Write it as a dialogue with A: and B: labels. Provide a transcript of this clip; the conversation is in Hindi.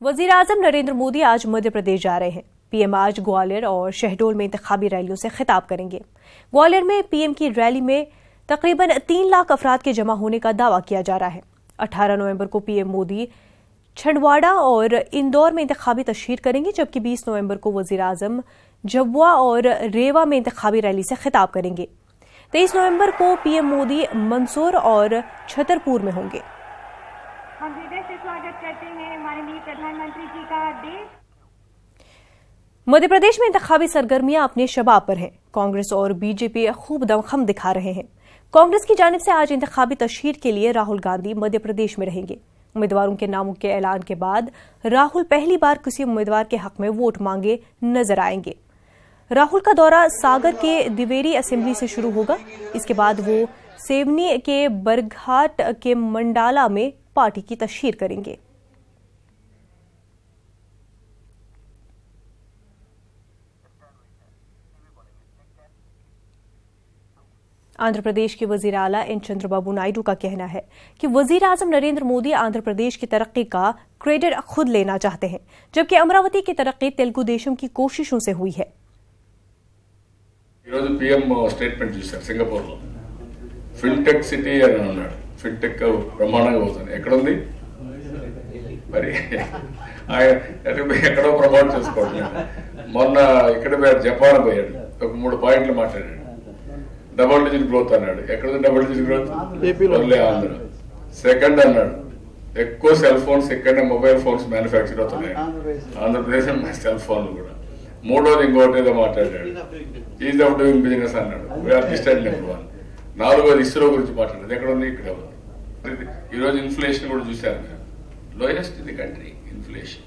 A: वजीर आजम नरेंद्र मोदी आज मध्य प्रदेश जा रहे हैं। पीएम आज ग्वालियर और शहडोल में इंतखाबी रैलियों से खिताब करेंगे। ग्वालियर में पीएम की रैली में तकरीबन 3 लाख अफराद के जमा होने का दावा किया जा रहा है। 18 नवंबर को पीएम मोदी छिंदवाड़ा और इंदौर में इंतखाबी तशहीर करेंगे, जबकि 20 नवंबर को वजीर आजम झाबुआ और रेवा में इंतखाबी रैली से खिताब करेंगे। 23 नवंबर को पीएम मोदी मंदसौर और छतरपुर में होंगे।
B: हम हृदय से स्वागत करते हैं माननीय प्रधानमंत्री जी का देश।
A: मध्य प्रदेश में इंतखाबी सरगर्मियां अपने शबाब पर हैं। कांग्रेस और बीजेपी खूब दमखम दिखा रहे हैं। कांग्रेस की जानिब से आज इंतखाबी तशहीर के लिए राहुल गांधी मध्य प्रदेश में रहेंगे। उम्मीदवारों के नामों के ऐलान के बाद राहुल पहली बार किसी उम्मीदवार के हक में वोट मांगे नजर आएंगे। राहुल का दौरा सागर के दिवेरी असेंबली से शुरू होगा। इसके बाद वो सेवनी के बरघाट के मंडाला में पार्टी की तशहीर करेंगे। आंध्र प्रदेश के वजीर आला एन चंद्रबाबू नायडू का कहना है कि वजीर आजम नरेंद्र मोदी आंध्र प्रदेश की तरक्की का क्रेडिट खुद लेना चाहते हैं, जबकि अमरावती की तरक्की तेलुगु देशम की कोशिशों से हुई है।
C: पीएम स्टेटमेंट चूसाరు సింగపూర్ లో ఫిన్టెక్ సిటీ అని అన్నాడు. ఫిన్టెక్ బ్రహ్మాండంగా పోతుంది. ఎక్కడుంది మరి ఎక్కడో ప్రమోట్ చేసుకోవట్లేదు. మొన్న ఇక్కడ జపాన్ పోయాడు, ఒక 3 పాయింట్లు మాట్లాడాడు. డబుల్ డిజిట్ గ్రోత్ అన్నాడు. ఎక్కడుంది double digit growth? Only Andhra. Second అన్నాడు, ఎక్కువ సెల్ ఫోన్స్ ఇక్కడనే మొబైల్ ఫోన్స్ మ్యానుఫ్యాక్చర్ అవుతున్నాయి ఆంధ్రప్రదేశ్ సెల్ ఫోన్లు కూడా. మూడోది ఇంకోటి ఏదో మాట్లాడాడు, ఈజ్ ఆఫ్ డూయింగ్ బిజినెస్ అన్నాడు. We are listed number 1. నాలుగోది ఇస్రో గురించి మాట్లాడారు. ఎక్కడ ఉంది? ఇక్కడ ఉంది. ఈ రోజు ఇన్ఫ్లేషన్ కూడా చూశారు. Lowest in the country inflation.